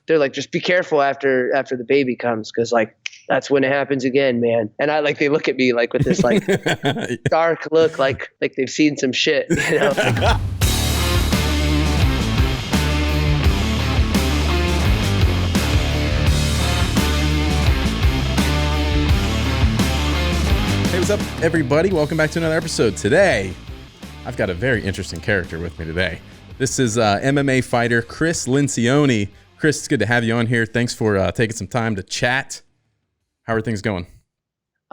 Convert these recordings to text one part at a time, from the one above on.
they're like, just be careful after the baby comes, because like that's when it happens again, man. And they look at me like with this like dark look, like they've seen some shit, you know. Hey, what's up, everybody? Welcome back to another episode. Today, I've got a very interesting character with me today. This is MMA fighter Cris Lencioni. Cris, it's good to have you on here. Thanks for taking some time to chat. How are things going?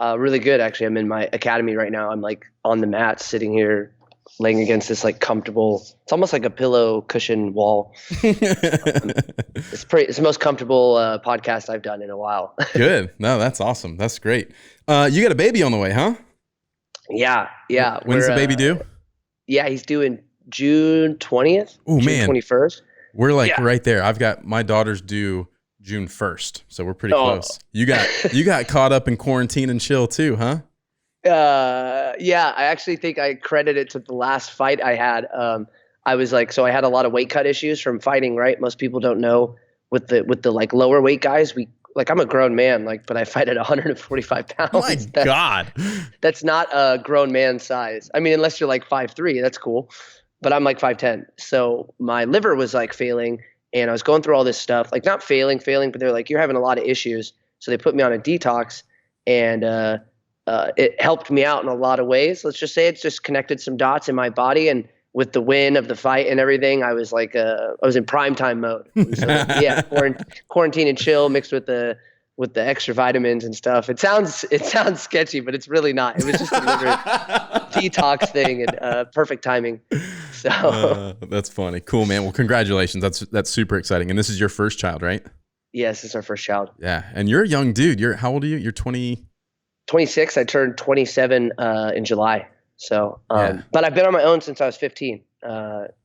Really good, actually. I'm in my academy right now. I'm like on the mat, sitting here, laying against this like comfortable. It's almost like a pillow cushion wall. It's the most comfortable podcast I've done in a while. Good. No, that's awesome. That's great. You got a baby on the way, huh? Yeah. When's the baby due? Yeah, he's due in June 20th. Oh man, 21st. We're like right there. I've got my daughter's due June 1st, so we're pretty close. You got caught up in quarantine and chill too, huh? Yeah, I actually think I credit it to the last fight I had. I was like, so I had a lot of weight cut issues from fighting, right? Most people don't know with the like lower weight guys, I'm a grown man, but I fight at 145 pounds. Oh my God. That's not a grown man size. I mean, unless you're like 5'3", that's cool. But I'm like 5'10". So my liver was like failing, and I was going through all this stuff, like not failing, but they're like, you're having a lot of issues. So they put me on a detox, and it helped me out in a lot of ways. Let's just say it's just connected some dots in my body, and with the win of the fight and everything, I was like, I was in prime time mode. So, yeah, quarantine and chill mixed with the extra vitamins and stuff. It sounds sketchy, but it's really not. It was just a liver detox thing, and perfect timing. So that's funny. Cool, man. Well, congratulations. That's super exciting. And this is your first child, right? Yes, this is our first child. Yeah, and you're a young dude. How old are you? You're 20. 26. I turned 27 in July. So, but I've been on my own since I was 15.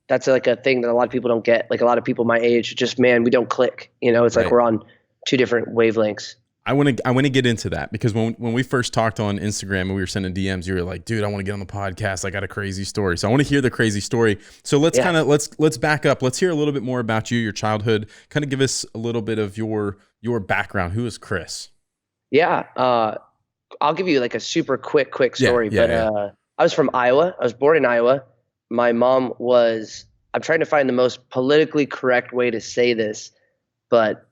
That's like a thing that a lot of people don't get. Like a lot of people my age, just, man, we don't click. You know, it's right. Like we're on two different wavelengths. I want to get into that, because when we first talked on Instagram and we were sending DMs, you were like, dude, I want to get on the podcast. I got a crazy story. So I want to hear the crazy story. So let's let's back up. Let's hear a little bit more about you, your childhood. Kind of give us a little bit of your background. Who is Cris? Yeah. I'll give you like a super quick story, I was from Iowa. I was born in Iowa. My mom was, I'm trying to find the most politically correct way to say this, but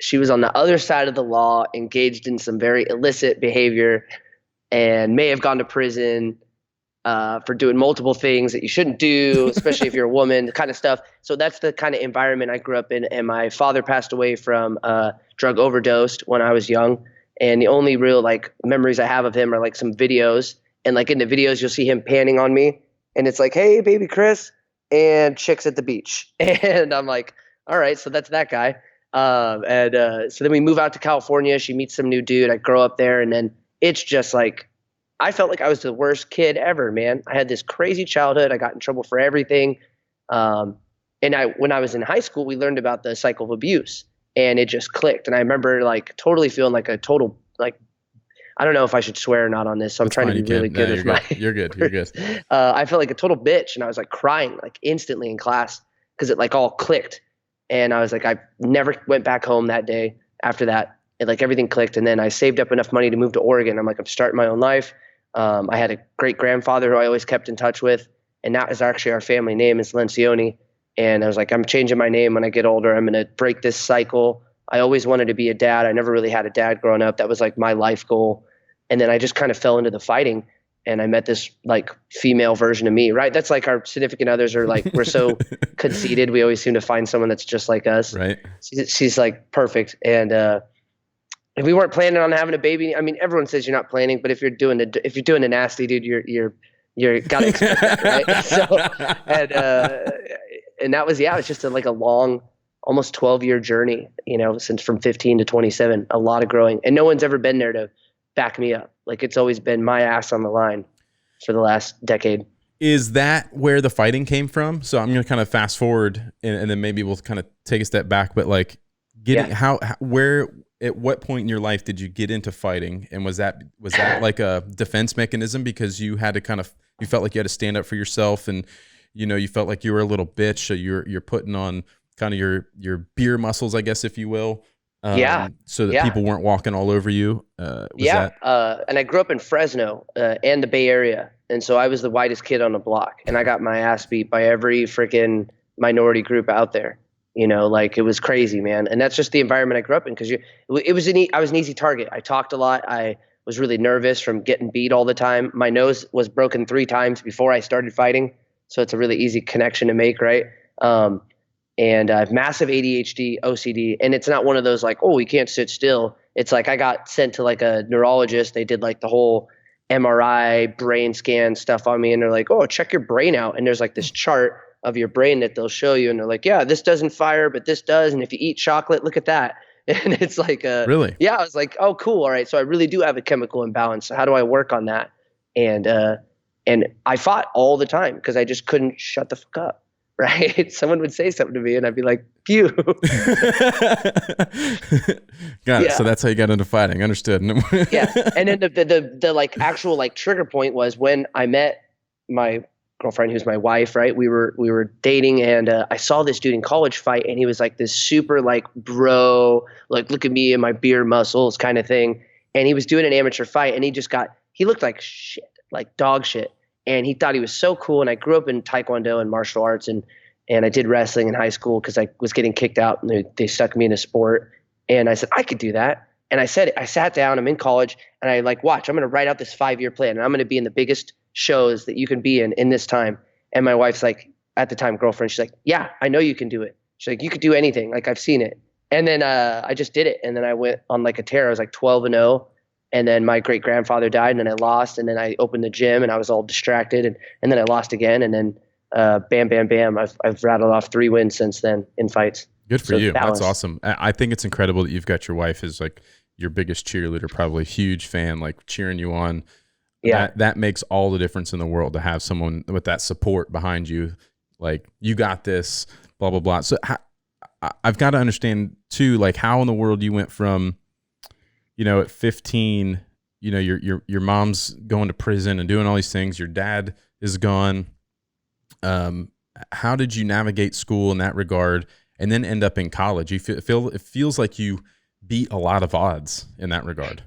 she was on the other side of the law, engaged in some very illicit behavior, and may have gone to prison for doing multiple things that you shouldn't do, especially if you're a woman, the kind of stuff. So that's the kind of environment I grew up in. And my father passed away from drug overdose when I was young. And the only real like memories I have of him are like some videos. And like in the videos, you'll see him panning on me, and it's like, hey, baby Cris, and chicks at the beach. And I'm like, all right, so that's that guy. So then we move out to California. She meets some new dude. I grow up there, and then it's just like, I felt like I was the worst kid ever, man. I had this crazy childhood. I got in trouble for everything. And when I was in high school, we learned about the cycle of abuse, and it just clicked. And I remember like totally feeling like a total like, I don't know if I should swear or not on this, so I'm trying to be really good with my. You're good. You're good. I felt like a total bitch, and I was like crying like instantly in class because it like all clicked, and I was like, I never went back home that day. After that, it like everything clicked, and then I saved up enough money to move to Oregon. I'm like, I'm starting my own life. I had a great grandfather who I always kept in touch with, and that is actually our family name is Lencioni. And I was like, I'm changing my name when I get older. I'm gonna break this cycle. I always wanted to be a dad. I never really had a dad growing up. That was like my life goal. And then I just kind of fell into the fighting, and I met this like female version of me, right? That's like our significant others are like, we're so conceited. We always seem to find someone that's just like us. Right. She's like perfect. And if we weren't planning on having a baby, I mean, everyone says you're not planning, but if you're doing the nasty, dude, you're gotta expect that, right? So, and that was, it was just a long, almost 12-year journey, since from 15 to 27, a lot of growing, and no one's ever been there to back me up. Like it's always been my ass on the line for the last decade. Is that where the fighting came from? So I'm going to kind of fast forward and then maybe we'll kind of take a step back, but like where, at what point in your life did you get into fighting? And was that like a defense mechanism because you had to you felt like you had to stand up for yourself and, you felt like you were a little bitch. So you're putting on kind of your beer muscles, I guess, if you will. Yeah. So that people weren't walking all over you. And I grew up in Fresno and the Bay Area. And so I was the whitest kid on the block, and I got my ass beat by every freaking minority group out there. You know, like, it was crazy, man. And that's just the environment I grew up in, because I was an easy target. I talked a lot. I was really nervous from getting beat all the time. My nose was broken 3 times before I started fighting. So it's a really easy connection to make, right? And I have massive ADHD, OCD, and it's not one of those like, oh, you can't sit still. It's like I got sent to like a neurologist. They did like the whole MRI brain scan stuff on me, and they're like, oh, check your brain out. And there's like this chart of your brain that they'll show you, and they're like, yeah, this doesn't fire, but this does. And if you eat chocolate, look at that. And it's like, really? Yeah, I was like, oh, cool. All right. So I really do have a chemical imbalance. So how do I work on that? And I fought all the time because I just couldn't shut the fuck up. Right. Someone would say something to me and I'd be like, phew. Got it. So that's how you got into fighting. Understood. Yeah. And then the like actual like trigger point was when I met my girlfriend, who's my wife, right? We were dating, and I saw this dude in college fight, and he was like this super like bro, like, look at me and my beer muscles kind of thing. And he was doing an amateur fight, and he looked like shit, like dog shit. And he thought he was so cool. And I grew up in Taekwondo and martial arts, and I did wrestling in high school because I was getting kicked out, and they stuck me in a sport. And I said, I could do that. And I sat down, I'm in college, and I like, watch, I'm going to write out this 5-year plan, and I'm going to be in the biggest shows that you can be in this time. And my wife's like, at the time, girlfriend, she's like, yeah, I know you can do it. She's like, you could do anything. Like, I've seen it. And then I just did it. And then I went on like a tear. I was like 12-0. And then my great grandfather died, and then I lost. And then I opened the gym, and I was all distracted, and then I lost again. And then bam, bam, bam. I've rattled off 3 wins since then in fights. Good for you. That's awesome. I think it's incredible that you've got your wife as like your biggest cheerleader, probably a huge fan, like cheering you on. Yeah. That makes all the difference in the world to have someone with that support behind you. Like, you got this, blah, blah, blah. So I've got to understand too, like, how in the world you went from, you know, at 15, you know, your mom's going to prison and doing all these things. Your dad is gone. How did you navigate school in that regard, and then end up in college? You feel it feels like you beat a lot of odds in that regard.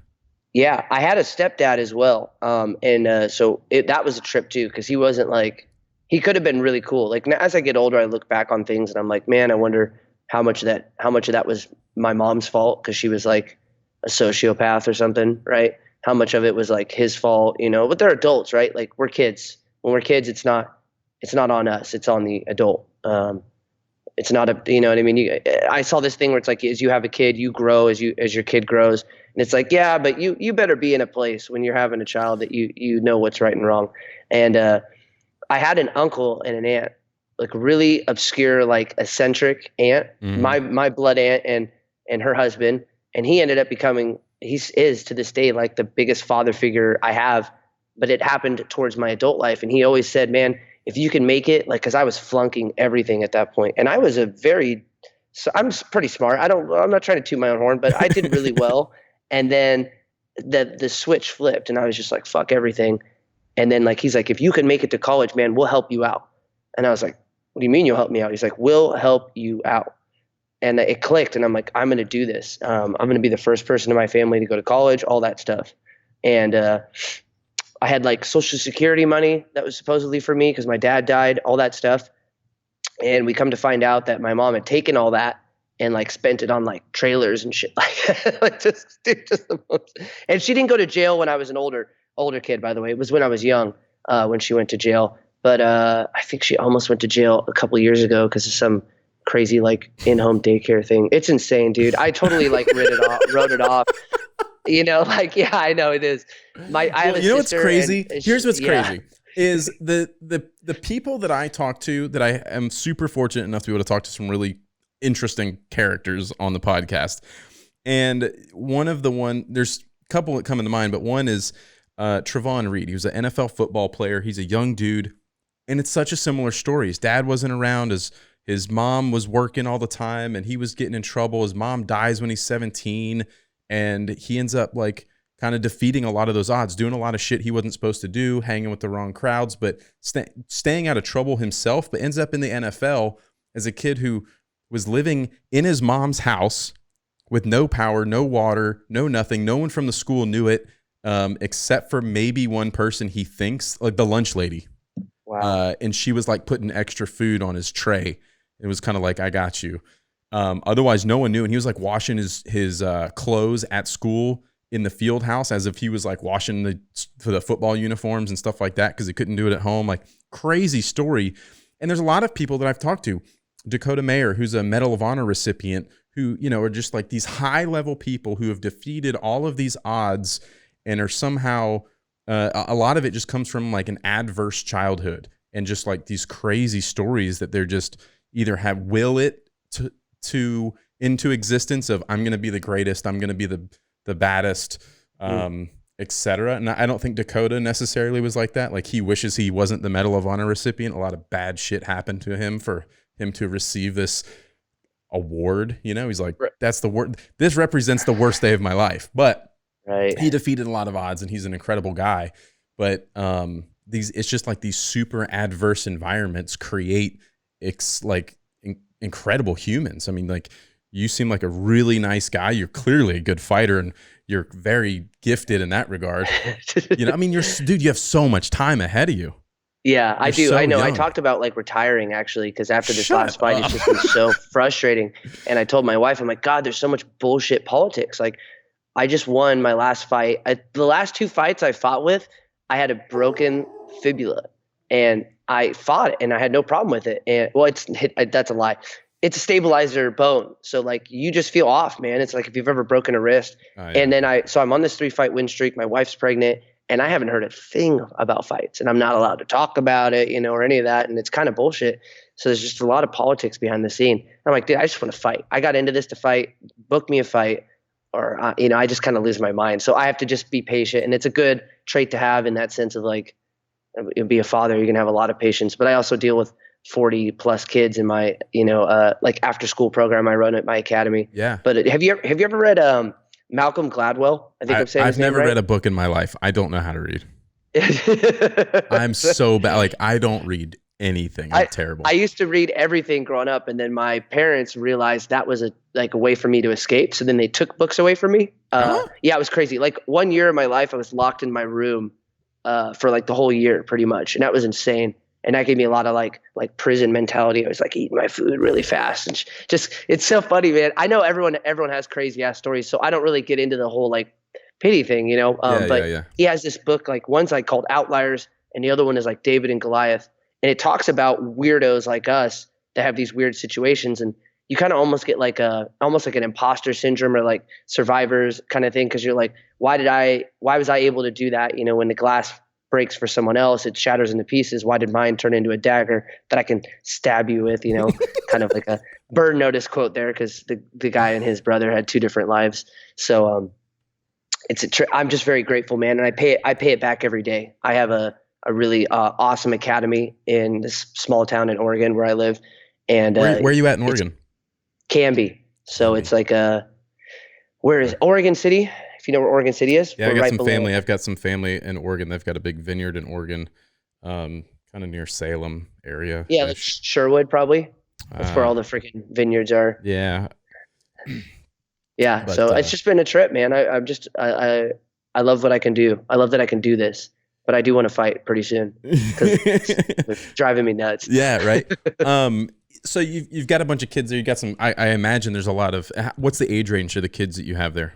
Yeah, I had a stepdad as well, so that was a trip too, because he wasn't like, he could have been really cool. Like, as I get older, I look back on things and I'm like, man, I wonder how much of that was my mom's fault, because she was like a sociopath or something, right? How much of it was like his fault, you know? But they're adults, right? Like, we're kids. When we're kids, it's not on us. It's on the adult. It's not a, you know what I mean? I saw this thing where it's like, as you have a kid, you grow as your kid grows. And it's like, yeah, but you better be in a place when you're having a child that you know what's right and wrong. And I had an uncle and an aunt, like really obscure, like eccentric aunt, my blood aunt and her husband. And he ended up becoming, he is to this day, like the biggest father figure I have. But it happened towards my adult life. And he always said, man, if you can make it, like, cause I was flunking everything at that point. And I was I'm pretty smart. I'm not trying to toot my own horn, but I did really well. And then the switch flipped, and I was just like, fuck everything. And then like, he's like, if you can make it to college, man, we'll help you out. And I was like, what do you mean you'll help me out? He's like, we'll help you out. And it clicked, and I'm like, I'm going to do this. I'm going to be the first person in my family to go to college, all that stuff. And I had like Social Security money that was supposedly for me because my dad died, all that stuff. And we come to find out that my mom had taken all that and like spent it on like trailers and shit. Like just the most. And she didn't go to jail when I was an older kid, by the way. It was when I was young when she went to jail. But I think she almost went to jail a couple of years ago because of some crazy like in-home daycare thing. It's insane, dude. I totally like wrote it off. You know, like, yeah, I know it is. I have a you know what's sister, crazy? and Here's what's crazy is the people that I talk to, that I am super fortunate enough to be able to talk to some really interesting characters on the podcast. And there's a couple that come into mind, but one is Travon Reed. He was an NFL football player. He's a young dude. And it's such a similar story. His dad wasn't around. His mom was working all the time, and he was getting in trouble. His mom dies when he's 17. And he ends up like kind of defeating a lot of those odds, doing a lot of shit he wasn't supposed to do, hanging with the wrong crowds, but staying out of trouble himself, but ends up in the NFL as a kid who was living in his mom's house with no power, no water, no nothing. No one from the school knew it, except for maybe one person he thinks, like the lunch lady. Wow. And she was like putting extra food on his tray. It was kind of like, I got you. Otherwise, no one knew. And he was like washing his clothes at school in the field house as if he was like washing for the football uniforms and stuff like that because he couldn't do it at home. Like, crazy story. And there's a lot of people that I've talked to. Dakota Mayer, who's a Medal of Honor recipient, who, you know, are just like these high level people who have defeated all of these odds and are somehow, a lot of it just comes from like an adverse childhood and just like these crazy stories that they're just either have will it to into existence of, I'm going to be the greatest, I'm going to be the baddest, etc. And I don't think Dakota necessarily was like that. Like, he wishes he wasn't the Medal of Honor recipient. A lot of bad shit happened to him for him to receive this award. You know, he's like, that's the word. This represents the worst day of my life. But he defeated a lot of odds, and he's an incredible guy. But it's just like these super adverse environments create incredible humans. I mean, like, you seem like a really nice guy. You're clearly a good fighter, and you're very gifted in that regard. You know, I mean, you have so much time ahead of you. Yeah, I do. So I know. young. I talked about like retiring actually, because after this last fight, it's just been so frustrating. And I told my wife, I'm like, God, there's so much bullshit politics. Like, I just won my last fight. The last 2 fights I fought with, I had a broken fibula, and I fought it, and I had no problem with it. And well, that's a lie. It's a stabilizer bone. So like, you just feel off, man. It's like if you've ever broken a wrist. Oh, yeah. And then I'm on this 3-fight win streak. My wife's pregnant, and I haven't heard a thing about fights, and I'm not allowed to talk about it, you know, or any of that. And it's kind of bullshit. So there's just a lot of politics behind the scene. I'm like, dude, I just want to fight. I got into this to fight. Book me a fight, or you know, I just kind of lose my mind. So I have to just be patient, and it's a good trait to have in that sense of like, be a father. You can have a lot of patience, but I also deal with 40 plus kids in my, you know, like after school program I run at my academy. Yeah. But have you ever read Malcolm Gladwell? I think I'm saying I've never right? read a book in my life. I don't know how to read. I'm so bad. Like, I don't read anything. I'm terrible. I used to read everything growing up, and then my parents realized that was a way for me to escape. So then they took books away from me. Yeah, it was crazy. Like, 1 year of my life, I was locked in my room for like the whole year pretty much. And that was insane. And that gave me a lot of like prison mentality. I was like eating my food really fast, and just, it's so funny, man. I know everyone has crazy ass stories, so I don't really get into the whole like pity thing, you know. But he has this book, like one's like called Outliers, and the other one is like David and Goliath, and it talks about weirdos like us that have these weird situations, and you kind of almost get like almost like an imposter syndrome or like survivors kind of thing, because you're like, why was I able to do that? You know, when the glass breaks for someone else, it shatters into pieces. Why did mine turn into a dagger that I can stab you with? You know, kind of like a Burn Notice quote there, because the guy and his brother had 2 different lives. So I'm just very grateful, man, and I pay it back every day. I have a really awesome academy in this small town in Oregon where I live, and where are you at in Oregon? Canby. So it's like where is Oregon City? If you know where Oregon City is. Yeah, I got some family. I've got some family in Oregon. They've got a big vineyard in Oregon, kind of near Salem area. Yeah, like Sherwood probably. That's where all the freaking vineyards are. Yeah. Yeah. But, so it's just been a trip, man. I love what I can do. I love that I can do this, but I do want to fight pretty soon, because it's driving me nuts. Yeah. Right. So you've got a bunch of kids there. You got some, I imagine there's a lot of, what's the age range of the kids that you have there?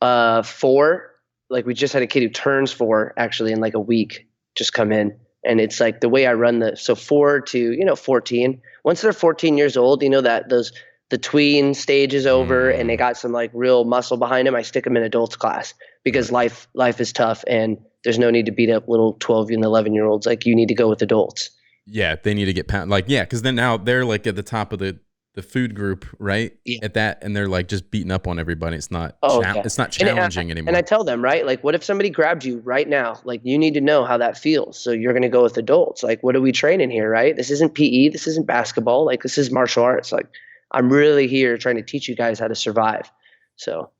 4. Like, we just had a kid who turns 4 actually in like a week, just come in. And it's like the way I run so 4 to, 14. Once they're 14 years old, you know, that the tween stage is over, and they got some like real muscle behind them, I stick them in adults class, because life is tough, and there's no need to beat up little 12 and 11-year-olds. Like, you need to go with adults. Yeah, they need to get pounded. Like, yeah, because then now they're like at the top of the food group, right? Yeah. At that, and they're like just beating up on everybody. It's not it's not challenging anymore. And I tell them, right, like, what if somebody grabbed you right now? Like, you need to know how that feels. So you're going to go with adults. Like, what are we training here, right? This isn't PE. This isn't basketball. Like, this is martial arts. Like, I'm really here trying to teach you guys how to survive. So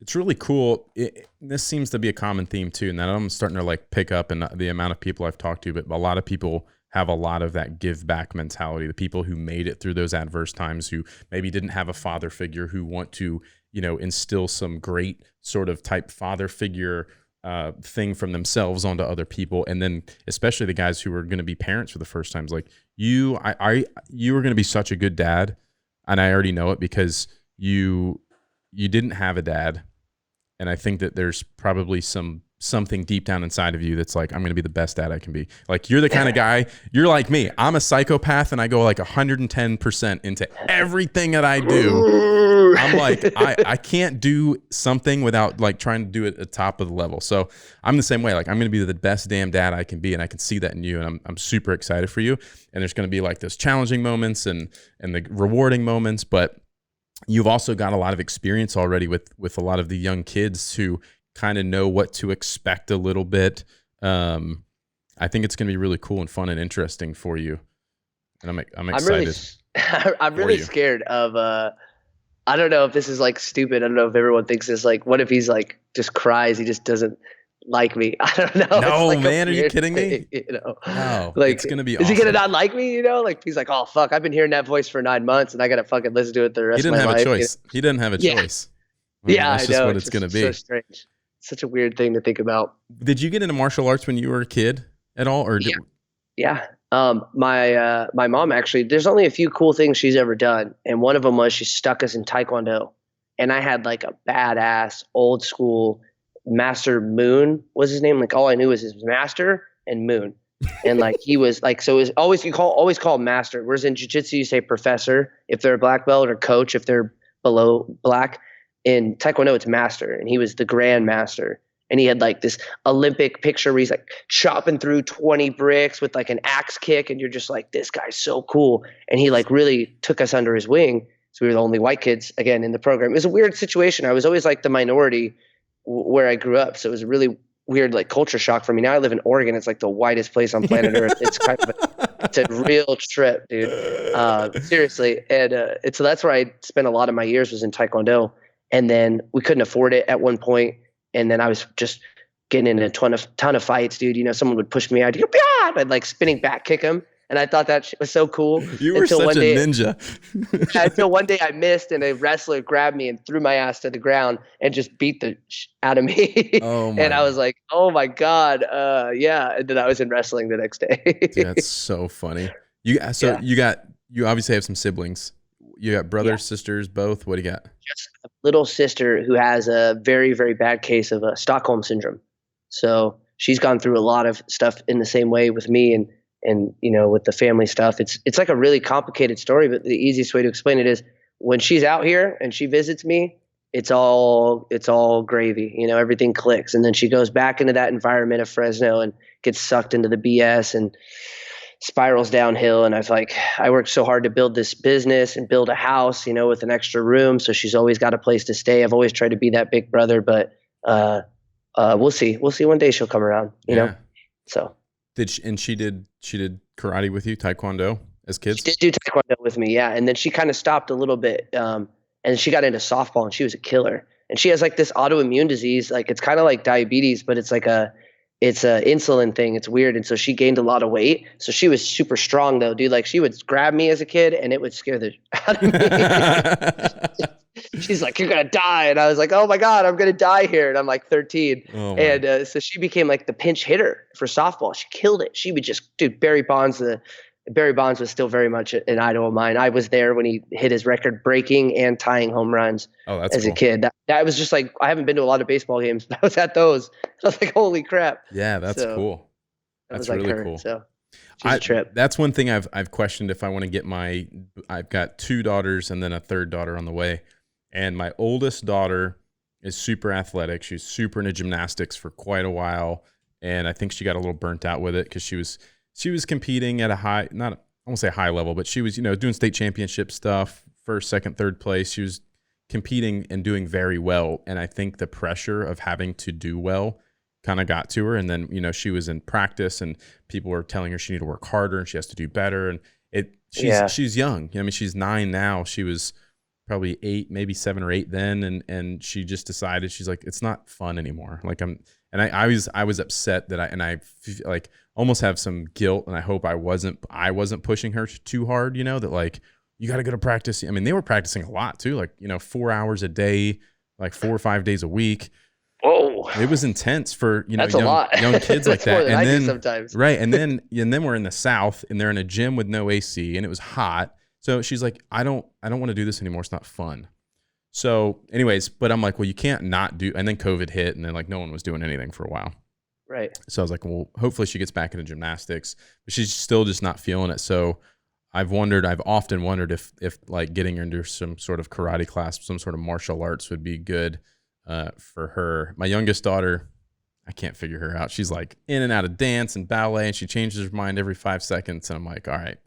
it's really cool. This seems to be a common theme too, and that I'm starting to like pick up in the amount of people I've talked to, but a lot of people have a lot of that give back mentality. The people who made it through those adverse times, who maybe didn't have a father figure, who want to, you know, instill some great sort of type father figure thing from themselves onto other people. And then especially the guys who are going to be parents for the first times, like you were going to be such a good dad. And I already know it because you didn't have a dad. And I think that there's probably something deep down inside of you that's like, I'm going to be the best dad I can be. Like, you're the kind of guy, you're like me. I'm a psychopath and I go like 110% into everything that I do. I'm like, I can't do something without like trying to do it at the top of the level. So I'm the same way. Like, I'm going to be the best damn dad I can be. And I can see that in you. And I'm super excited for you. And there's going to be like those challenging moments and the rewarding moments, but you've also got a lot of experience already with a lot of the young kids who kind of know what to expect a little bit. I think it's going to be really cool and fun and interesting for you. And I'm excited. I'm really scared of, I don't know if this is like stupid. I don't know if everyone thinks this, like, what if he's like, just cries. He just doesn't like me. I don't know. No, like man. Are you kidding thing, me? you know, no, like, it's going to be is awesome. he going to not like me? You know, like he's like, oh fuck, I've been hearing that voice for 9 months and I got to fucking listen to it the rest of my life. He didn't have a choice. He didn't have a choice. Yeah, that's just what it's going to be. So strange. Such a weird thing to think about. Did you get into martial arts when you were a kid at all? Or Yeah. My mom actually, there's only a few cool things she's ever done. And one of them was she stuck us in Taekwondo. And I had like a badass old school Master Moon was his name. Like all I knew was his Master and Moon. And like he was like, so it was always call him Master. Whereas in jiu-jitsu you say professor if they're a black belt, or coach if they're below black. In Taekwondo it's Master, and he was the Grand Master. And he had like this Olympic picture where he's like chopping through 20 bricks with like an axe kick, and you're just like, this guy's so cool. And he like really took us under his wing. So we were the only white kids again in the program. It was a weird situation. I was always like the minority where I grew up. So it was a really weird like culture shock for me. Now I live in Oregon. It's like the whitest place on planet Earth. It's kind of it's a real trip, dude. Seriously. And so that's where I spent a lot of my years was in Taekwondo. And then we couldn't afford it at one point. And then I was just getting in a ton of fights, dude. You know, someone would push me out. I'd like spinning back kick him. And I thought that shit was so cool. You were such a ninja. Until one day I missed and a wrestler grabbed me and threw my ass to the ground and just beat the out of me. And I was like, oh my God. Yeah. And then I was in wrestling the next day. Dude, that's so funny. You obviously have some siblings. You got brothers, sisters, both. What do you got? Just a little sister who has a very, very bad case of Stockholm syndrome. So she's gone through a lot of stuff in the same way with me and you know, with the family stuff. It's like a really complicated story, but the easiest way to explain it is when she's out here and she visits me, it's all gravy, you know, everything clicks. And then she goes back into that environment of Fresno and gets sucked into the BS and spirals downhill. And I worked so hard to build this business and build a house, you know, with an extra room. So she's always got a place to stay. I've always tried to be that big brother, but we'll see. We'll see one day she'll come around, you know? So. She did karate with you, Taekwondo as kids? She did do Taekwondo with me. Yeah. And then she kind of stopped a little bit. And she got into softball and she was a killer. And she has like this autoimmune disease. Like it's kind of like diabetes, but it's like it's a insulin thing. It's weird. And so she gained a lot of weight. So she was super strong though, dude. Like she would grab me as a kid and it would scare the out of me. She's like, you're going to die. And I was like, oh my God, I'm going to die here. And I'm like 13. And so she became like the pinch hitter for softball. She killed it. She would just, dude, Barry Bonds was still very much an idol of mine. I was there when he hit his record breaking and tying home runs as a kid. That was just like, I haven't been to a lot of baseball games, but I was at those. I was like, holy crap. Yeah, that's cool. That's really cool. So she's a trip. That's one thing I've questioned if I want to get I've got 2 daughters and then a 3rd daughter on the way. And my oldest daughter is super athletic. She's super into gymnastics for quite a while. And I think she got a little burnt out with it because she was competing at a high, I won't say high level, but she was, you know, doing state championship stuff, 1st, 2nd, 3rd place. She was competing and doing very well. And I think the pressure of having to do well kind of got to her. And then, you know, she was in practice and people were telling her she needed to work harder and she has to do better. And she's young. I mean, she's 9 now. She was probably 8, maybe 7 or 8 then, and she just decided, she's like, it's not fun anymore. Like I was upset that I like almost have some guilt, and I hope I wasn't pushing her too hard, you know, that like, you got to go to practice. I mean, they were practicing a lot too, like, you know, 4 hours a day, like 4 or 5 days a week. Whoa. It was intense for, you know, that's a lot. young kids like that. More than and I then do sometimes. Right. And then we're in the South, and they're in a gym with no AC, and it was hot. So she's like, I don't want to do this anymore. It's not fun. So anyways, but I'm like, well, you can't not do, and then COVID hit, and then like no one was doing anything for a while. Right. So I was like, well, hopefully she gets back into gymnastics, but she's still just not feeling it. So I've often wondered if like getting her into some sort of karate class, some sort of martial arts would be good for her. My youngest daughter, I can't figure her out. She's like in and out of dance and ballet, and she changes her mind every 5 seconds. And I'm like, all right,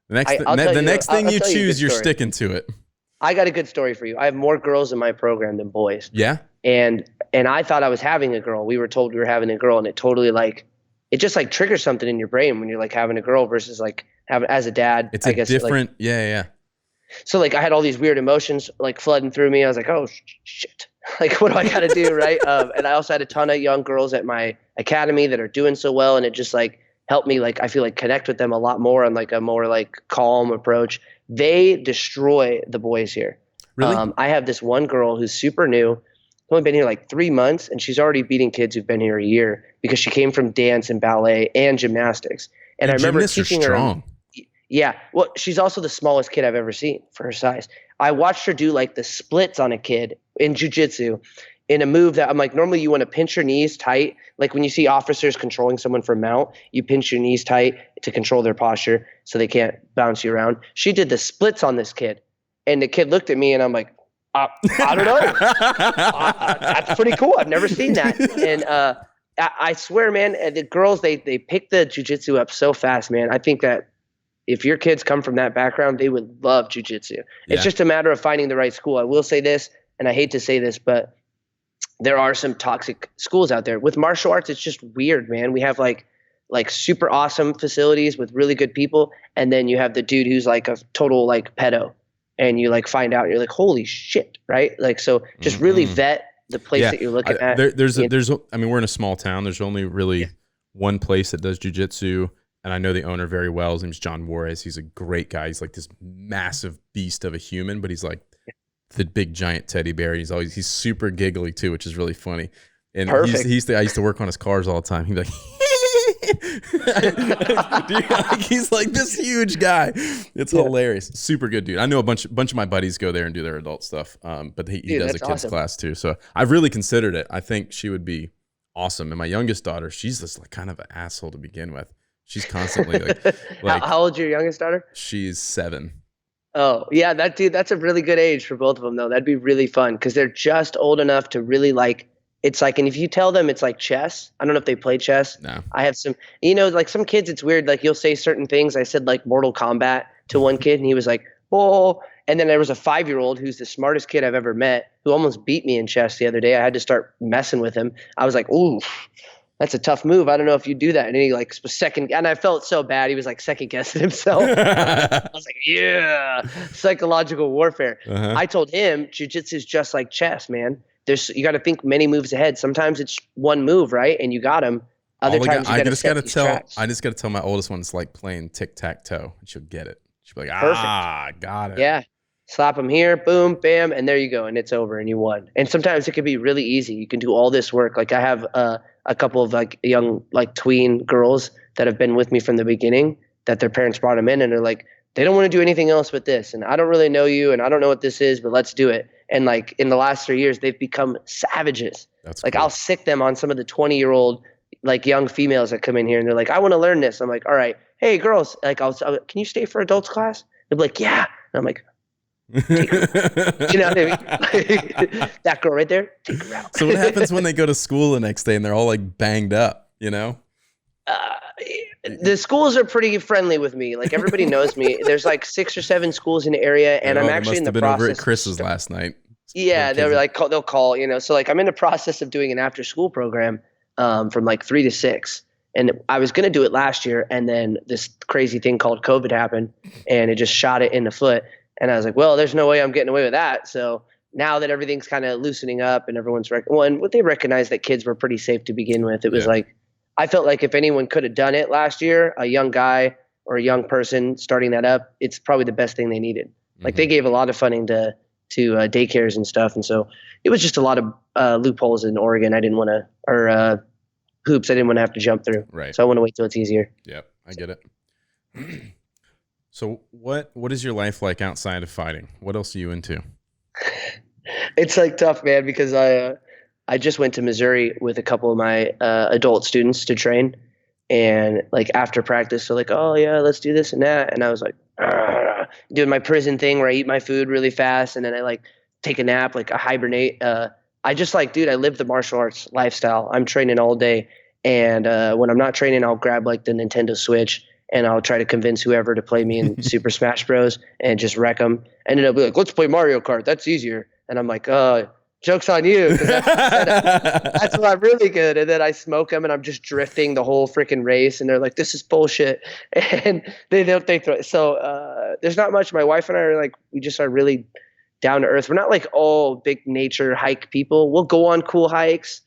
the next thing you choose, you're sticking to it. I got a good story for you. I have more girls in my program than boys. Yeah. And I thought I was having a girl. We were told we were having a girl, and it totally like, it just like triggers something in your brain when you're like having a girl versus like having, as a dad. It's different. Like, yeah. So like I had all these weird emotions like flooding through me. I was like, oh shit, like what do I got to do, right? And I also had a ton of young girls at my academy that are doing so well, and it just like helped me, like I feel like connect with them a lot more on like a more like calm approach. They destroy the boys here. Really? I have this one girl who's super new, only been here like 3 months, and she's already beating kids who've been here a year because she came from dance and ballet and gymnastics. And I remember teaching her. Yeah. Well, she's also the smallest kid I've ever seen for her size. I watched her do like the splits on a kid in jiu-jitsu in a move that I'm like, normally you want to pinch your knees tight. Like when you see officers controlling someone for mount, you pinch your knees tight to control their posture so they can't bounce you around. She did the splits on this kid, and the kid looked at me, and I'm like, I don't know. That's pretty cool. I've never seen that. And I swear, man, the girls, they pick the jiu-jitsu up so fast, man. I think that if your kids come from that background, they would love jiu-jitsu. Yeah. It's just a matter of finding the right school. I will say this, and I hate to say this, but there are some toxic schools out there. With martial arts, it's just weird, man. We have like super awesome facilities with really good people, and then you have the dude who's like a total like pedo, and you like find out, and you're like, holy shit, right? Like, so just really vet the place that you're looking at. I mean, we're in a small town. There's only really one place that does jiu-jitsu. And I know the owner very well. His name's John Juarez. He's a great guy. He's like this massive beast of a human, but he's like the big giant teddy bear. He's super giggly too, which is really funny. And I used to work on his cars all the time. He'd be like, he's like this huge guy. It's hilarious. Super good dude. I know a bunch of my buddies go there and do their adult stuff. But he does a kids class too. So I've really considered it. I think she would be awesome. And my youngest daughter, she's just like kind of an asshole to begin with. She's constantly like how old's your youngest daughter? She's 7. Oh yeah, that's a really good age for both of them though. That'd be really fun because they're just old enough to really like. It's like, and if you tell them it's like chess, I don't know if they play chess. No. I have some, like some kids, it's weird. Like you'll say certain things. I said like Mortal Kombat to one kid, and he was like, oh. And then there was a 5-year-old who's the smartest kid I've ever met who almost beat me in chess the other day. I had to start messing with him. I was like, ooh. That's a tough move. I don't know if you do that. And he like second, and I felt so bad. He was like second guessing himself. I was like, yeah, psychological warfare. Uh-huh. I told him jiu-jitsu is just like chess, man. You got to think many moves ahead. Sometimes it's one move, right? And you got him. Other times you got to set these traps. I just got to tell my oldest one it's like playing tic-tac-toe. She'll get it. She'll be like, got it. Yeah. Slap them here, boom, bam, and there you go, and it's over, and you won. And sometimes it can be really easy. You can do all this work. Like I have a couple of like young like tween girls that have been with me from the beginning that their parents brought them in, and they're like, they don't want to do anything else but this, and I don't really know you, and I don't know what this is, but let's do it. And like in the last 3 years, they've become savages. That's like cool. I'll sick them on some of the 20-year-old like young females that come in here, and they're like, I want to learn this. I'm like, all right, hey girls, like can you stay for adults class? They'll be like, yeah. And I'm like, take her. You know what I mean? That girl right there, take her out. So what happens when they go to school the next day and they're all like banged up, you know? The schools are pretty friendly with me. Like everybody knows me. There's like 6 or 7 schools in the area, and I'm actually in the process. Must have been over at Chris's last night. Yeah, they'll call, you know. So like I'm in the process of doing an after school program from like 3 to 6. And I was going to do it last year, and then this crazy thing called COVID happened, and it just shot it in the foot. And I was like, well, there's no way I'm getting away with that. So now that everything's kind of loosening up and everyone's and what they recognized that kids were pretty safe to begin with. It was like, I felt like if anyone could have done it last year, a young guy or a young person starting that up, it's probably the best thing they needed. Like they gave a lot of funding to daycares and stuff. And so it was just a lot of loopholes in Oregon. I didn't want to, or hoops I didn't want to have to jump through. Right. So I want to wait till it's easier. Yep. I get it. So what is your life like outside of fighting? What else are you into? It's like tough, man, because I just went to Missouri with a couple of my adult students to train, and like after practice, they're like, oh yeah, let's do this and that. And I was like, doing my prison thing where I eat my food really fast and then I like take a nap, like I hibernate. I just like, dude, I live the martial arts lifestyle. I'm training all day. And when I'm not training, I'll grab like the Nintendo Switch and I'll try to convince whoever to play me in Super Smash Bros. And just wreck them. And then they'll be like, let's play Mario Kart. That's easier. And I'm like, joke's on you. That's what I'm really good. And then I smoke them and I'm just drifting the whole freaking race. And they're like, this is bullshit. And they throw it. So there's not much. My wife and I are like, we just are really down to earth. We're not like all big nature hike people. We'll go on cool hikes.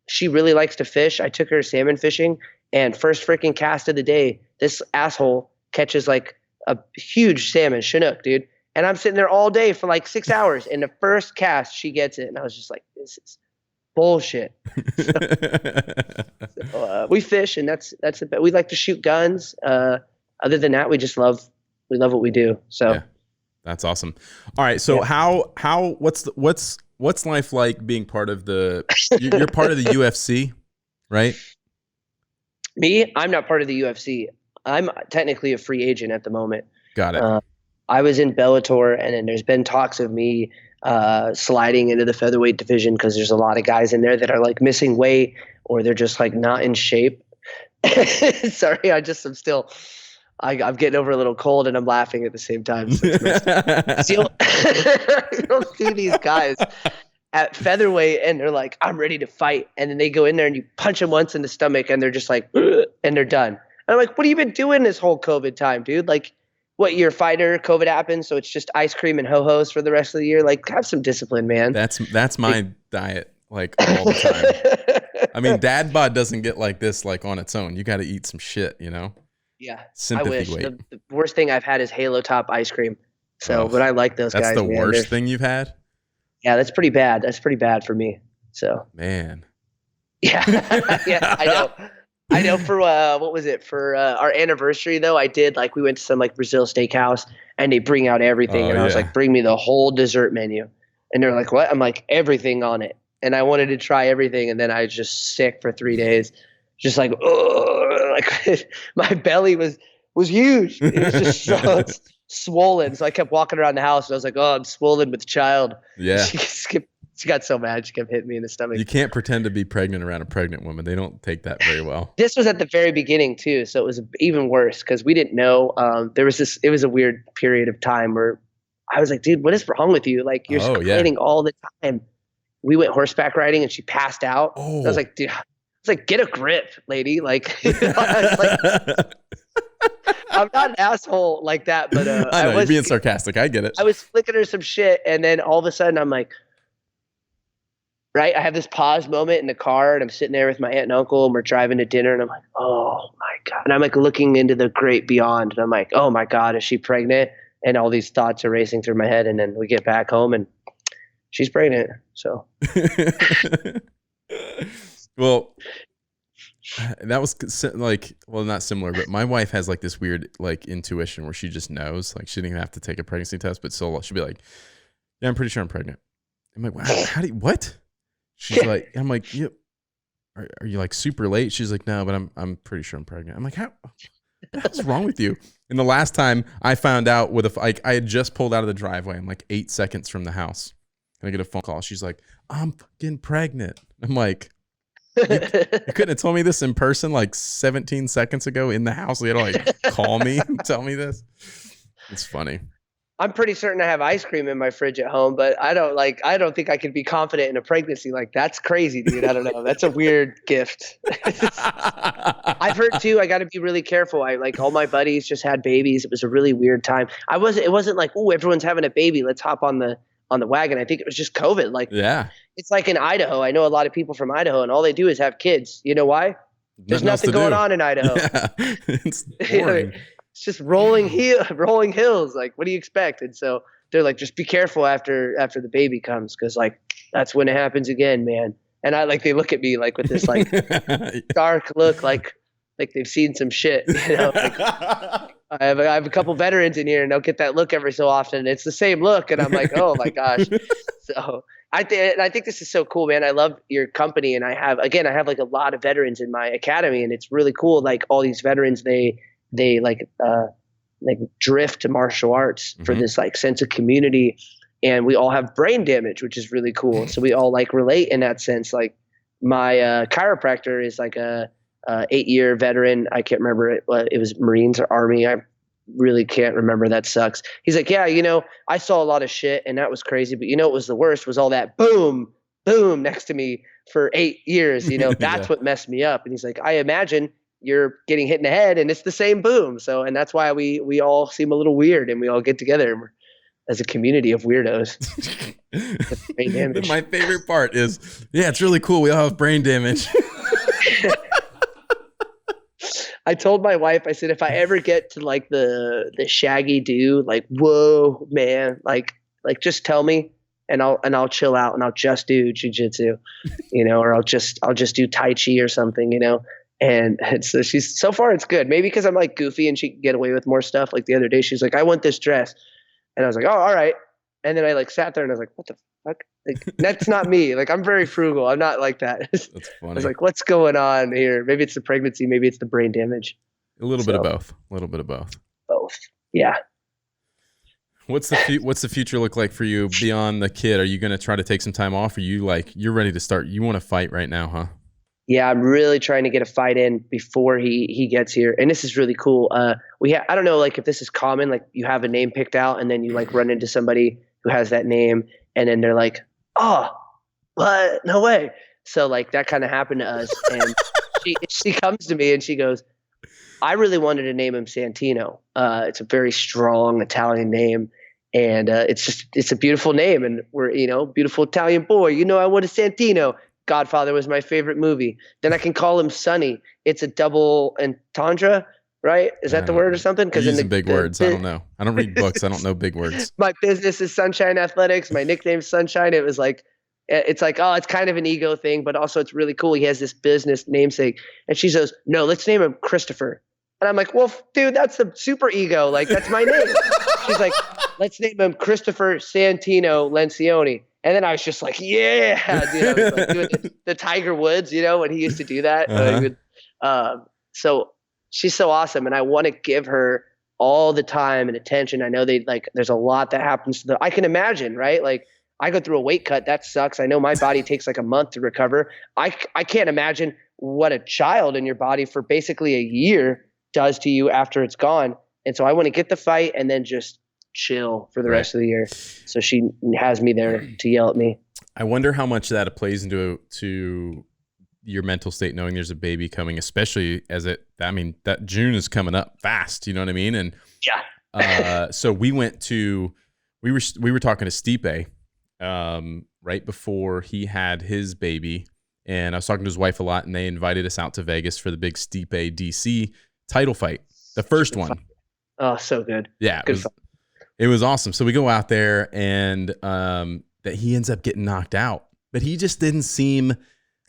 She really likes to fish. I took her salmon fishing, and first freaking cast of the day, this asshole catches like a huge salmon, Chinook, dude. And I'm sitting there all day for like 6 hours. And the first cast, she gets it. And I was just like, this is bullshit. So, we fish, and that's it. We like to shoot guns. Other than that, we love what we do. So yeah, that's awesome. All right. So what's life like being part of you're part of the UFC, right? Me, I'm not part of the UFC. I'm technically a free agent at the moment. Got it. I was in Bellator, and then there's been talks of me sliding into the featherweight division because there's a lot of guys in there that are like missing weight or they're just like not in shape. Sorry, I'm getting over a little cold and I'm laughing at the same time. So you'll see these guys at featherweight and they're like, I'm ready to fight. And then they go in there and you punch them once in the stomach and they're just like, and they're done. And I'm like, what have you been doing this whole COVID time, dude? Like, what, you're a fighter, COVID happens, so it's just ice cream and ho-hos for the rest of the year? Like, have some discipline, man. That's my diet, like, all the time. I mean, dad bod doesn't get like this, like, on its own. You got to eat some shit, you know? Yeah. Sympathy I wish. weight. The worst thing I've had is Halo Top ice cream. So, but I like those guys, That's the man. worst thing you've had? Yeah, that's pretty bad. That's pretty bad for me. So. Man. Yeah. Yeah, I know. I know for, what was it? For our anniversary, though, we went to some like Brazil steakhouse and they bring out everything. And I was like, bring me the whole dessert menu. And they're like, what? I'm like, everything on it. And I wanted to try everything. And then I was just sick for 3 days. Just like, like my belly was huge. It was just so swollen. So I kept walking around the house and I was like, oh, I'm swollen with child. Yeah. She got so mad. She kept hitting me in the stomach. You can't pretend to be pregnant around a pregnant woman. They don't take that very well. This was at the very beginning too. So it was even worse because we didn't know. It was a weird period of time where I was like, dude, what is wrong with you? Like, you're complaining all the time. We went horseback riding and she passed out. Oh. I was like, dude, get a grip, lady. Like, I'm not an asshole like that, but I know, you're being sarcastic. I get it. I was flicking her some shit, and then all of a sudden I'm like, right, I have this pause moment in the car, and I'm sitting there with my aunt and uncle, and we're driving to dinner, and I'm like, oh my God. And I'm like looking into the great beyond, and I'm like, oh my God, is she pregnant? And all these thoughts are racing through my head, and then we get back home, and she's pregnant. So. Well, that was like, well, not similar, but my wife has like this weird like intuition where she just knows, like she didn't even have to take a pregnancy test, but still she'll be like, yeah, I'm pretty sure I'm pregnant. I'm like, wow, how do you, what? She's like, I'm like, yeah, are you like super late? She's like, no, but I'm pretty sure I'm pregnant. I'm like, what's wrong with you? And the last time I found out I had just pulled out of the driveway. I'm like 8 seconds from the house. And I get a phone call. She's like, I'm fucking pregnant. I'm like, you couldn't have told me this in person like 17 seconds ago in the house. You had to like call me and tell me this. It's funny. I'm pretty certain I have ice cream in my fridge at home, but I don't think I could be confident in a pregnancy. Like, that's crazy, dude. I don't know. That's a weird gift. I've heard too, I got to be really careful. All my buddies just had babies. It was a really weird time. It wasn't like, oh, everyone's having a baby, let's hop on the wagon. I think it was just COVID. Like, yeah, it's like in Idaho. I know a lot of people from Idaho, and all they do is have kids. You know why? There's nothing going on in Idaho. Yeah. It's boring. It's just rolling hills. Like, what do you expect? And so they're like, just be careful after the baby comes, because like that's when it happens again, man. And they look at me like with this like dark look, like they've seen some shit. You know, like, I have a couple veterans in here, and they'll get that look every so often. And it's the same look, and I'm like, oh my gosh. So I think this is so cool, man. I love your company, and I have like a lot of veterans in my academy, and it's really cool. Like all these veterans, they like drift to martial arts for this like sense of community, and we all have brain damage, which is really cool. So we all like relate in that sense. Like my chiropractor is like a 8-year veteran. I can't remember it was Marines or Army. I really can't remember. That sucks. He's like, yeah, I saw a lot of shit and that was crazy, but what was the worst was all that boom next to me for 8 years. That's what messed me up. And he's like, I imagine you're getting hit in the head and it's the same boom. So, and that's why we all seem a little weird, and we all get together and we're, as a community of weirdos. Brain damage. My favorite part is, yeah, it's really cool. We all have brain damage. I told my wife, I said, if I ever get to like the shaggy dude, like, whoa, man, like just tell me and I'll chill out and I'll just do jujitsu, or I'll just do Tai Chi or something, And so so far it's good. Maybe because I'm like goofy and she can get away with more stuff. Like the other day, she's like, I want this dress. And I was like, oh, all right. And then I like sat there and I was like, what the fuck? Like, that's not me. Like, I'm very frugal. I'm not like that. That's funny. I was like, what's going on here? Maybe it's the pregnancy. Maybe it's the brain damage. A little bit of both. A little bit of both. Both. Yeah. What's the future look like for you beyond the kid? Are you going to try to take some time off? Or you're ready to start? You want to fight right now, huh? Yeah, I'm really trying to get a fight in before he gets here. And this is really cool. I don't know, like if this is common, like you have a name picked out and then you like run into somebody who has that name and then they're like, oh, what? No way. So like that kind of happened to us. And she comes to me and she goes, I really wanted to name him Santino. It's a very strong Italian name. And it's a beautiful name. And we're, beautiful Italian boy. I want a Santino. Godfather was my favorite movie. Then I can call him Sonny. It's a double entendre, right? Is that the word or something? Because using big words, I don't know. I don't read books. I don't know big words. My business is Sunshine Athletics. My nickname's Sunshine. It was like, it's like, oh, it's kind of an ego thing, but also it's really cool. He has this business namesake. And she says, no, let's name him Christopher. And I'm like, well, dude, that's the super ego. Like, that's my name. She's like, let's name him Christopher Santino Lencioni. And then I was just like, yeah, dude. I was like doing the Tiger Woods, when he used to do that. So she's so awesome. And I want to give her all the time and attention. I know there's a lot that happens to I can imagine, right? Like I go through a weight cut. That sucks. I know my body takes like a month to recover. I can't imagine what a child in your body for basically a year does to you after it's gone. And so I want to get the fight and then just chill for the rest of the year. So she has me there to yell at me. I wonder how much that plays into your mental state, knowing there's a baby coming, especially that June is coming up fast. You know what I mean? And yeah. So we were talking to Stipe right before he had his baby, and I was talking to his wife a lot, and they invited us out to Vegas for the big Stipe DC title fight, the first one. Oh, so good. Yeah, it was awesome. So we go out there, and that he ends up getting knocked out, but he just didn't seem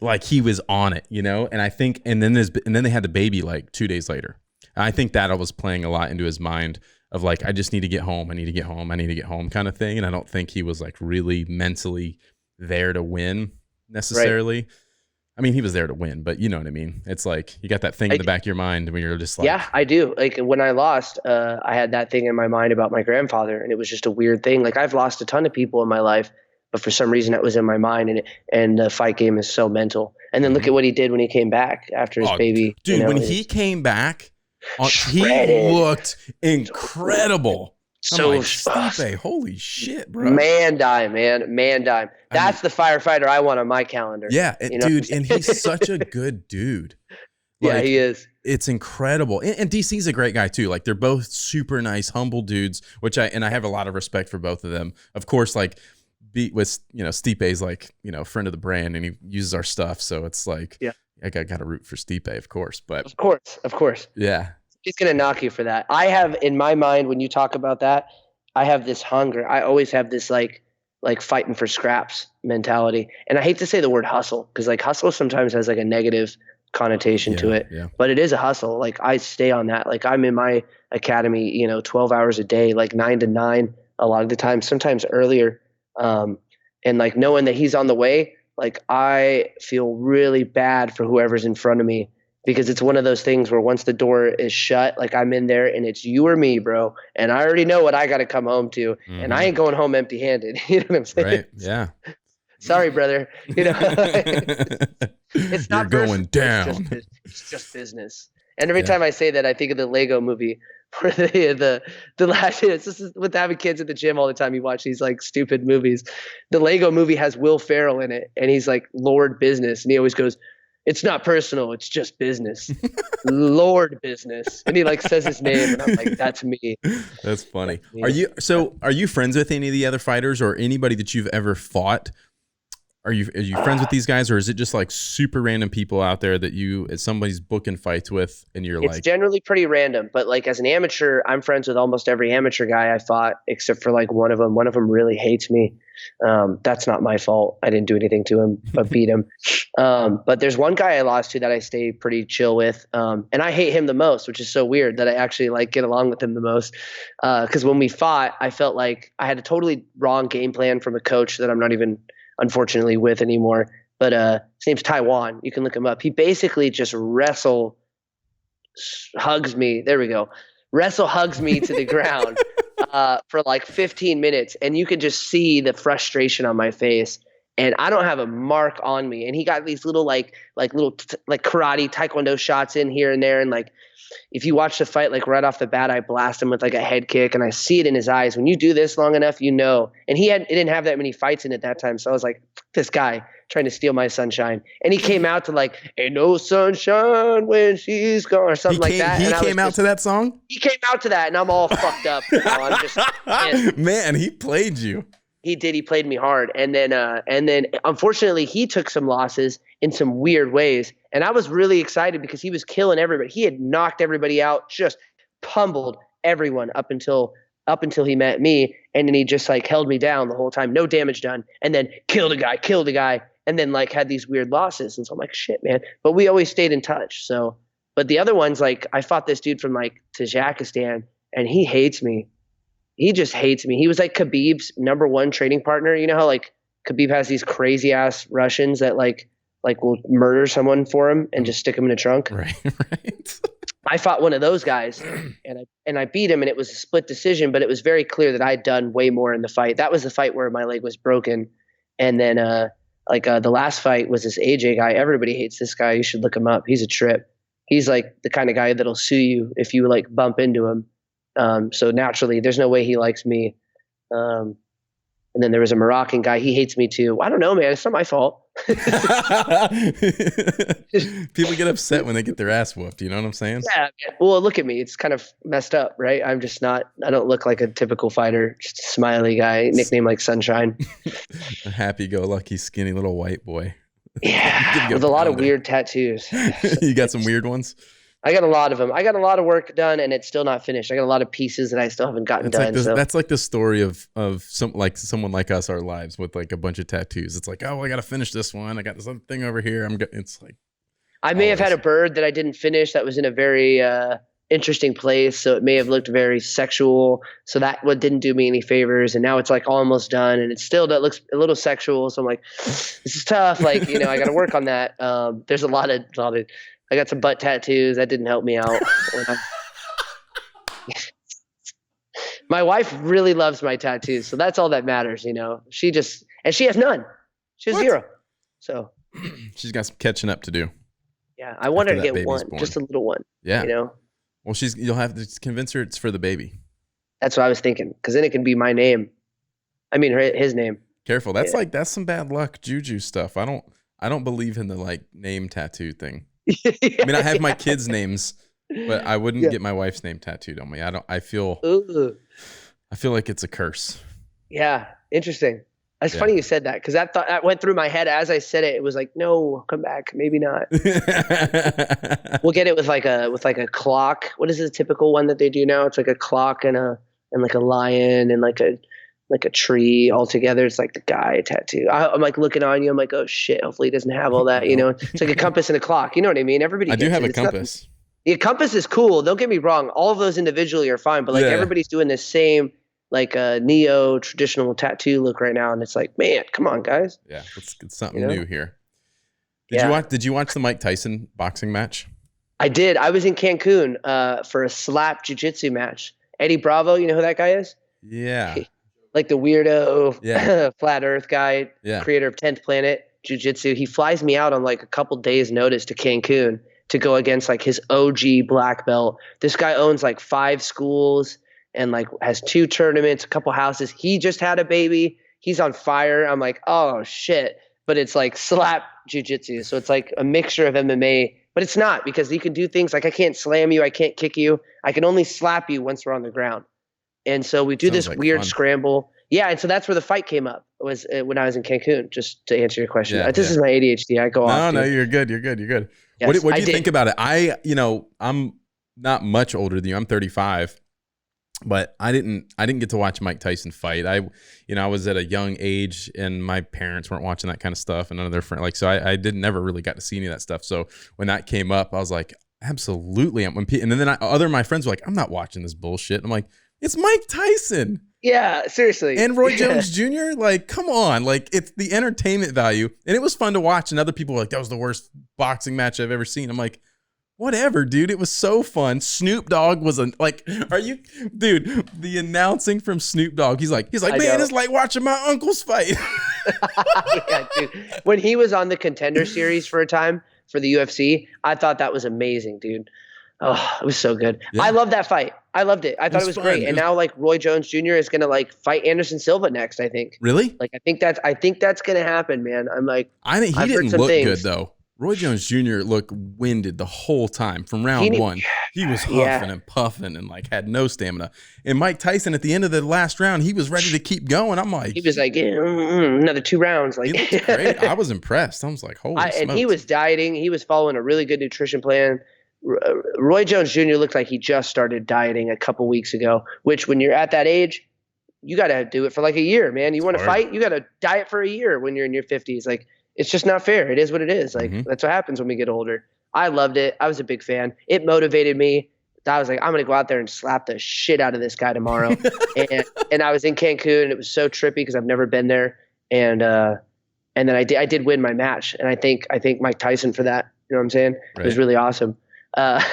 like he was on it, And I think, and then they had the baby like 2 days later. And I think that was playing a lot into his mind of like, I just need to get home. I need to get home. I need to get home kind of thing. And I don't think he was like really mentally there to win necessarily. Right. I mean, he was there to win, but you know what I mean? It's like, you got that thing in the back of your mind when you're just like, yeah, I do. Like when I lost, I had that thing in my mind about my grandfather, and it was just a weird thing. Like I've lost a ton of people in my life, but for some reason that was in my mind, and the fight game is so mental. And then look at what he did when he came back after his baby. Dude, when he came back, he looked incredible. I'm like, Stipe, holy shit, bro. Man dime, man. Man dime. That's the firefighter I want on my calendar. Yeah, dude, and he's such a good dude. Yeah, he is. It's incredible. And DC's a great guy too. Like, they're both super nice, humble dudes, which I have a lot of respect for both of them. Of course, like, Stipe's like, friend of the brand, and he uses our stuff. So it's like, I got to root for Stipe, of course. But of course. Yeah. He's going to knock you for that. I have, in my mind, when you talk about that, I have this hunger. I always have this like fighting for scraps mentality. And I hate to say the word hustle, because like hustle sometimes has like a negative connotation to it, but it is a hustle. Like, I stay on that. Like, I'm in my academy, 12 hours a day, like 9 to 9 a lot of the time, sometimes earlier. And like, knowing that he's on the way, like, I feel really bad for whoever's in front of me, because it's one of those things where once the door is shut, like, I'm in there and it's you or me, bro. And I already know what I got to come home to, and I ain't going home empty handed. You know what I'm saying? Right. Yeah. Sorry, brother. It's not going down. It's just business. And every time I say that, I think of the Lego movie, where the last, this is with having kids at the gym all the time. You watch these like stupid movies. The Lego movie has Will Ferrell in it, and he's like Lord Business, and he always goes, "It's not personal, it's just business." Lord Business. And he like says his name, and I'm like, that's me. That's funny. Are you friends with any of the other fighters, or anybody that you've ever fought? Are you friends with these guys, or is it just like super random people out there that somebody's booking fights with, and it's generally pretty random, but like, as an amateur, I'm friends with almost every amateur guy I fought, except for like one of them. One of them really hates me. That's not my fault. I didn't do anything to him, but beat him. But there's one guy I lost to that I stay pretty chill with. And I hate him the most, which is so weird that I actually like get along with him the most. Cause when we fought, I felt like I had a totally wrong game plan from a coach that I'm not even unfortunately with anymore. But his name's Taiwan. You can look him up. He basically just hugs me. There we go. Hugs me to the ground for like 15 minutes. And you could just see the frustration on my face. And I don't have a mark on me. And he got these little little karate taekwondo shots in here and there. And like, if you watch the fight, like right off the bat, I blast him with like a head kick, and I see it in his eyes. When you do this long enough, and it didn't have that many fights in it that time. So I was like, this guy trying to steal my sunshine. And he came out to like, "Ain't no sunshine when she's gone," or something like that. He came out to that song? He came out to that, and I'm all fucked up. I'm just, man, he played you. He did. He played me hard. And then unfortunately he took some losses in some weird ways. And I was really excited because he was killing everybody. He had knocked everybody out, just pummeled everyone up until he met me. And then he just like held me down the whole time. No damage done. And then killed a guy. And then like had these weird losses. And so I'm like, shit, man. But we always stayed in touch. So, but the other ones, like, I fought this dude from like Tajikistan, and he hates me. He just hates me. He was like Khabib's #1 training partner. You know how like Khabib has these crazy ass Russians that like will murder someone for him and just stick him in a trunk. Right. I fought one of those guys, and I beat him, and it was a split decision, but it was very clear that I'd done way more in the fight. That was the fight where my leg was broken. And then the last fight was this AJ guy. Everybody hates this guy. You should look him up. He's a trip. He's like the kind of guy that'll sue you if you like bump into him. So naturally, there's no way he likes me. And then there was a Moroccan guy. He hates me too. I don't know, man. It's not my fault. People get upset when they get their ass whooped. You know what I'm saying? Yeah. Well, look at me. It's kind of messed up, right? I don't look like a typical fighter. Just a smiley guy, nickname like Sunshine. A happy-go-lucky, skinny little white boy. Yeah. With a lot of weird tattoos. You got some weird ones? I got a lot of them. I got a lot of work done, and it's still not finished. I got a lot of pieces that I still haven't gotten done. That's like the story of someone like us, our lives, with like a bunch of tattoos. It's like, oh, I got to finish this one. I got this other thing over here. It's like, I may have had a bird that I didn't finish that was in a very interesting place, so it may have looked very sexual. So that didn't do me any favors. And now it's like almost done, and that looks a little sexual. So I'm like, this is tough. Like, I got to work on that. There's a lot of. I got some butt tattoos. That didn't help me out. My wife really loves my tattoos, so that's all that matters, She has none. She has zero. So she's got some catching up to do. Yeah, I want her to get one, just a little one. Yeah. Well, you'll have to convince her it's for the baby. That's what I was thinking. Because then it can be my name. I mean, his name. Careful. That's that's some bad luck juju stuff. I don't believe in the like name tattoo thing. I mean, I have my kids' names, but I wouldn't get my wife's name tattooed on me. I feel like it's a curse. Yeah, interesting. It's funny you said that, because that went through my head as I said it. It was like, no, come back, maybe not. We'll get it with like a clock. What is the typical one that they do now? It's like a clock and like a lion and like a tree all together. It's like the guy tattoo. I'm like looking on you. I'm like, oh shit. Hopefully he doesn't have all that. You know, it's like a compass and a clock. You know what I mean? Everybody. I do have a compass. The compass is cool. Don't get me wrong. All of those individually are fine, but like everybody's doing the same like a neo traditional tattoo look right now, and it's like, man, come on, guys. Yeah, it's something new here. Did you watch the Mike Tyson boxing match? I did. I was in Cancun for a slap jiu-jitsu match. Eddie Bravo, you know who that guy is? Yeah. Like the weirdo flat earth guy, creator of 10th Planet Jiu-Jitsu. He flies me out on like a couple days notice to Cancun to go against like his OG black belt. This guy owns like 5 schools and like has 2 tournaments, a couple houses. He just had a baby. He's on fire. I'm like, oh shit. But it's like slap jiu-jitsu. So it's like a mixture of MMA, but it's not, because you can do things like I can't slam you. I can't kick you. I can only slap you once we're on the ground. And so we do this weird scramble. Yeah. And so that's where the fight came up, was when I was in Cancun, just to answer your question. This is my ADHD. I go off. No, you're good. You're good. Yes, what do you think about it? I'm not much older than you. I'm 35. But I didn't get to watch Mike Tyson fight. I was at a young age, and my parents weren't watching that kind of stuff, and none of their friends, so I never really got to see any of that stuff. So when that came up, I was like, absolutely. And then other of my friends were like, I'm not watching this bullshit. I'm like, it's Mike Tyson. Yeah, seriously. And Roy Jones Jr. Like, come on, like it's the entertainment value, and it was fun to watch. And other people were like, that was the worst boxing match I've ever seen. I'm like, whatever, dude. It was so fun. Snoop Dogg was the announcing from Snoop Dogg. He's like, man, it's like watching my uncle's fight. Yeah, dude. When he was on the Contender Series for a time for the UFC, I thought that was amazing, dude. Oh, it was so good. Yeah. I loved that fight. I loved it. I thought it was great. And now like Roy Jones Jr. is gonna like fight Anderson Silva next, I think. Really? Like I think that's gonna happen, man. I'm like, he didn't look good though. Roy Jones Jr. looked winded the whole time from round 1. He was huffing and puffing and like had no stamina. And Mike Tyson at the end of the last round, he was ready to keep going. I'm like, he was like, another 2 rounds. Like, he looked great. I was impressed. I was like, holy smokes. And he was dieting. He was following a really good nutrition plan. Roy Jones Jr. looked like he just started dieting a couple weeks ago, which when you're at that age, you got to do it for like a year, man. You want to fight, you got to diet for a year when you're in your 50s. Like, it's just not fair. It is what it is. Like, that's what happens when we get older. I loved it. I was a big fan. It motivated me. I was like, I'm going to go out there and slap the shit out of this guy tomorrow. and I was in Cancun, and it was so trippy because I've never been there. And then I did win my match. And I think Mike Tyson for that. You know what I'm saying? Right. It was really awesome. But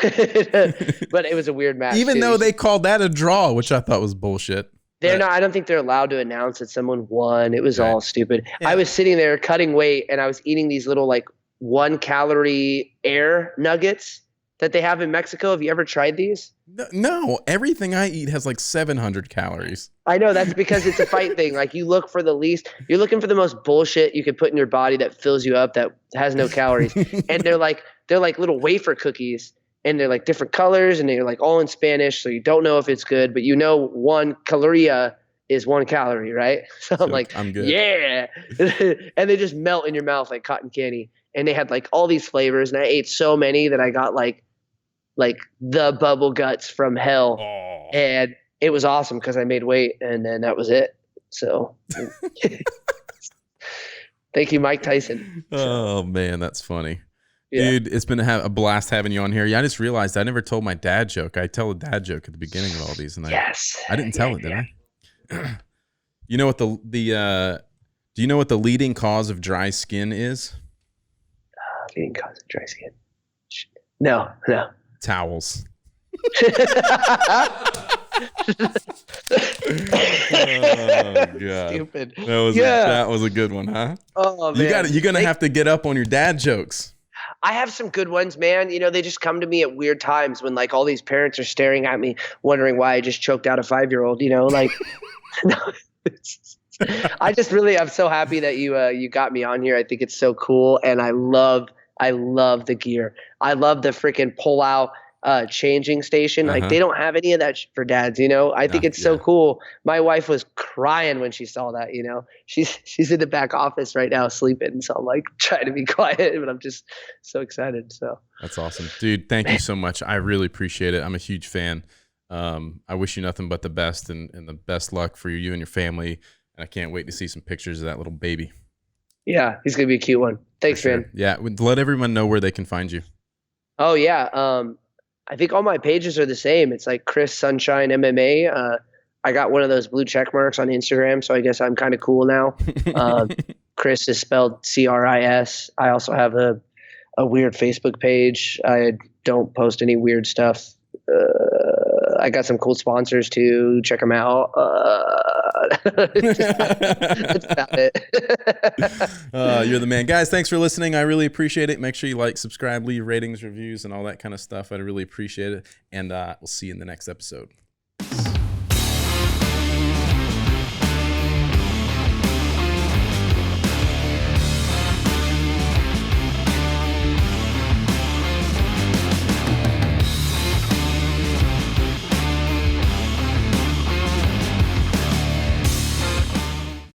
it was a weird match. Even though they called that a draw, which I thought was bullshit. I don't think they're allowed to announce that someone won. It was all stupid. Yeah. I was sitting there cutting weight, and I was eating these little like 1-calorie air nuggets that they have in Mexico. Have you ever tried these? No, everything I eat has like 700 calories. I know, that's because it's a fight thing. Like you're looking for the most bullshit you could put in your body that fills you up, that has no calories. And they're like little wafer cookies. And they're like different colors, and they're like all in Spanish, so you don't know if it's good, but 1 caloria is 1 calorie, right? So I'm like, I'm good. Yeah. And they just melt in your mouth like cotton candy. And they had like all these flavors, and I ate so many that I got like the bubble guts from hell. Oh. And it was awesome because I made weight, and then that was it. So thank you, Mike Tyson. Oh man, that's funny. Yeah. Dude, it's been a blast having you on here. Yeah, I just realized I never told my dad joke. I tell a dad joke at the beginning of all these, and I didn't tell it, did I? You know what do you know what the leading cause of dry skin is? Leading cause of dry skin? No. Towels. Oh god, stupid. That was a good one, huh? Oh man, you're gonna have to get up on your dad jokes. I have some good ones, man. You know, they just come to me at weird times when like all these parents are staring at me, wondering why I just choked out a 5-year-old. You know, like I'm so happy that you got me on here. I think it's so cool, and I love the gear. I love the freaking pull out changing station. Like they don't have any of that for dads, you know. I think it's so cool. My wife was crying when she saw that, you know. She's in the back office right now sleeping, so I'm like trying to be quiet, but I'm just so excited. So that's awesome, dude. Thank you so much. I really appreciate it. I'm a huge fan. I wish you nothing but the best and the best luck for you and your family. And I can't wait to see some pictures of that little baby. Yeah, he's gonna be a cute one. Thanks, man. Yeah, let everyone know where they can find you. Oh yeah, I think all my pages are the same. It's like Cris Sunshine MMA. I got one of those blue check marks on Instagram, so I guess I'm kind of cool now. Cris is spelled Cris. I also have a weird Facebook page. I don't post any weird stuff. I got some cool sponsors too. Check them out. That's about it. You're the man. Guys, thanks for listening. I really appreciate it. Make sure you like, subscribe, leave ratings, reviews, and all that kind of stuff. I'd really appreciate it. And we'll see you in the next episode.